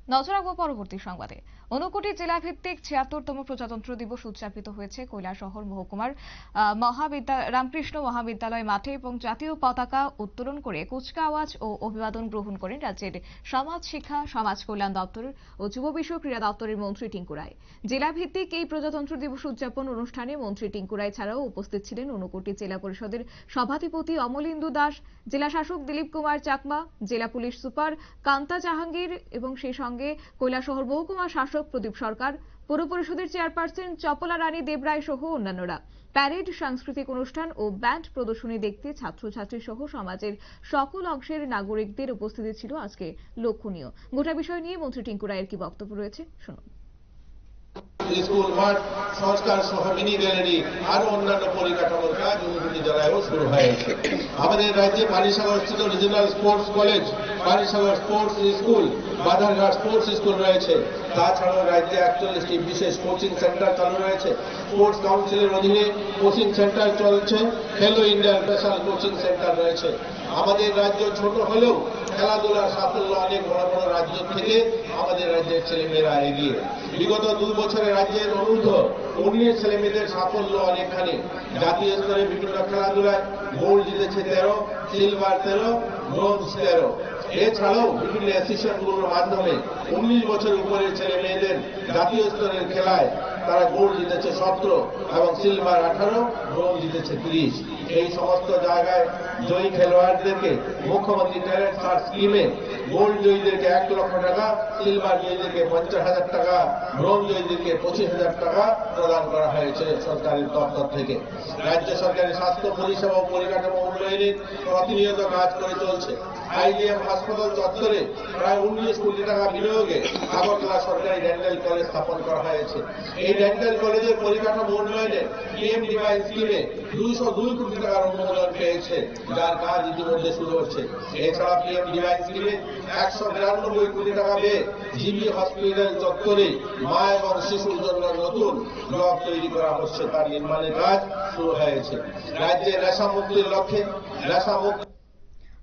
নজর রাখবো পরবর্তী সংবাদে। ঊনকোটি জেলাভিত্তিক ৭৬তম প্রজাতন্ত্র দিবস উদযাপিত হয়েছে কৈলাসহর মহকুমার রামকৃষ্ণ মহাবিদ্যালয় মাঠে এবং জাতীয় পতাকা উত্তোলন করে কুচকাওয়াজ ও অভিবাদন গ্রহণ করেন রাজ্যের সমাজ শিক্ষা সমাজ কল্যাণ দপ্তর ও যুব বিষয় ক্রীড়া দপ্তরের মন্ত্রী টিঙ্কু রায়। জেলাভিত্তিক এই প্রজাতন্ত্র দিবস উদযাপন অনুষ্ঠানে মন্ত্রী টিঙ্কু রায় ছাড়াও উপস্থিত ছিলেন ঊনকোটি জেলা পরিষদের সভাধিপতি অমলেন্দু দাস, জেলা শাসক দিলীপ কুমার চাকমা, জেলা পুলিশ সুপার কান্তা জাহাঙ্গীর এবং সেই সঙ্গে কৈলাসহর মহকুমা শাসক প্রদীপ সরকার, পৌর পরিষদের চেয়ারপারসন চপলা রানী দেবরায় সহ অন্যান্যরা। প্যারেড, সাংস্কৃতিক অনুষ্ঠান ও ব্যান্ড প্রদর্শনী দেখতে ছাত্রছাত্রী সহ সমাজের সকল অংশের নাগরিকদের উপস্থিতি ছিল আজকে লক্ষণীয়। গোটা বিষয় নিয়ে মন্ত্রী টিঙ্কু রায়ের কি বক্তব্য রয়েছে শুনুন। স্কুল মাঠ সংস্কার সহ মিনি গ্যালারি আরো অন্যান্য পরিকাঠামোর কাজ ঊনকোটি জেলায়ও শুরু হয়েছে। আমাদের রাজ্যে পানিসাগরস্থিত regional sports college, Panisagar sports school, Badharghat sports school রয়েছে। তাছাড়াও রাজ্যে ৪১টি বিশেষ কোচিং সেন্টার চালু রয়েছে। স্পোর্টস কাউন্সিলের অধীনে কোচিং সেন্টার চলছে। খেলো ইন্ডিয়া স্পেশাল কোচিং সেন্টার রয়েছে। আমাদের রাজ্য ছোট হলেও খেলাধুলার সাফল্য অনেক বড় বড় রাজ্য থেকে আমাদের রাজ্যের ছেলেমেয়েরা এগিয়ে। বিগত ২ বছরে রাজ্যের অনূর্ধ্ব-১৯ ছেলেমেয়েদের সাফল্য অনেকখানি। জাতীয় স্তরে বিভিন্ন খেলাধুলায় গোল্ড জিতেছে ১৩, সিলভার ১৩, ব্রোঞ্জ ১৩। এছাড়াও বিভিন্ন অ্যাসোসিয়েশনগুলোর মাধ্যমে ১৯ বছর উপরের ছেলে মেয়েদের জাতীয় স্তরের খেলায় তারা গোল্ড জিতেছে ১৭ এবং সিলভার ১৮, ব্রোঞ্জ জিতেছে ৩০। এই সমস্ত জায়গায় জয়ী খেলোয়াড়দেরকে মুখ্যমন্ত্রী ট্যালেন্ট সার্চ স্কিমে গোল্ড জয়ীদেরকে ১ লক্ষ টাকা, সিলভার জয়ীদেরকে ৫০,০০০ টাকা, ব্রোঞ্জ জয়ীদেরকে ২৫,০০০ টাকা প্রদান করা হয়েছে সরকারের দপ্তর থেকে। রাজ্য সরকারের স্বাস্থ্য পরিষেবা ও পরিকাঠামো উন্নয়নে প্রতিনিয়ত কাজ করে চলছে। আইজিএম হাসপাতাল চত্বরে প্রায় ১৯ কোটি টাকা বিনিয়োগে আগরতলা সরকারি ডেন্টাল কলেজ স্থাপন করা হয়েছে। এই ডেন্টাল কলেজের পরিকাঠামো উন্নয়নে পিএমডিওয়াই স্কিমে ২০২ কোটি টাকার অনুমোদন পেয়েছে, যার কাজ ইতিমধ্যে শুরু হচ্ছে। এছাড়া পিএমডিওয়াই স্কিমে ১৯২ কোটি টাকা ব্যয়ে জিবি হসপিটাল চত্বরে মা এবং শিশুর জন্য নতুন ব্লক তৈরি করা হচ্ছে, তার নির্মাণের কাজ শুরু হয়েছে। রাজ্যে নেশামুক্তির লক্ষ্যে নেশামুক্ত।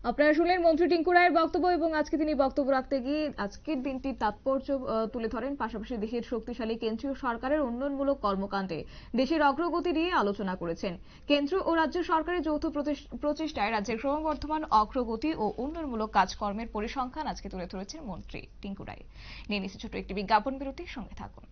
আপনারা শুনলেন মন্ত্রী টিঙ্কু রায়ের বক্তব্য এবং আজকে তিনি বক্তব্য রাখতে গিয়ে আজকের দিনটির তাৎপর্য তুলে ধরেন। পাশাপাশি দেশের শক্তিশালী কেন্দ্রীয় সরকারের উন্নয়নমূলক কর্মকাণ্ডে দেশের অগ্রগতি নিয়ে আলোচনা করেছেন। কেন্দ্র ও রাজ্য সরকারের যৌথ প্রচেষ্টায় রাজ্যের ক্রমবর্ধমান অগ্রগতি ও উন্নয়নমূলক কাজকর্মের পরিসংখ্যান আজকে তুলে ধরেছেন মন্ত্রী টিঙ্কু রায়। নিয়ে নিচ্ছে ছোট একটি বিজ্ঞাপন বিরতির সঙ্গে থাকুন।